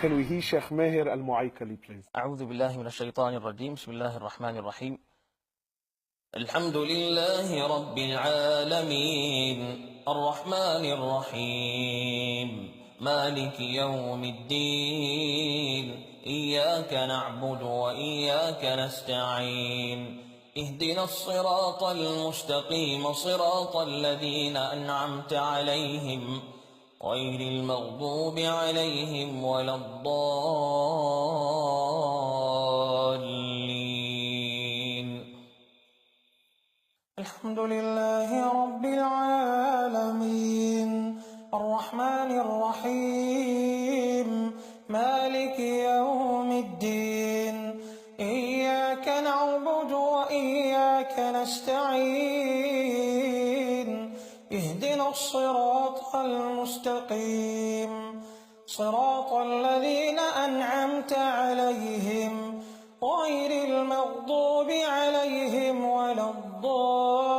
Can we hear Sheikh Meher Al-Muaykali, please? أعوذ بالله من الشيطان الرجيم. بسم الله الرحمن الرحيم. الحمد لله رب العالمين الرحمن الرحيم مالك يوم الدين إياك نعبد وإياك نستعين اهدنا الصراط المستقيم صراط الذين أنعمت عليهم غير المغضوب عليهم ولا الضالين. الحمد لله رب العالمين الرحمن الرحيم مالك يوم الدين إياك نعبد وإياك نستعين اهدنا الصراط المستقيم صراط الذين أنعمت عليهم غير المغضوب عليهم ولا الضالين.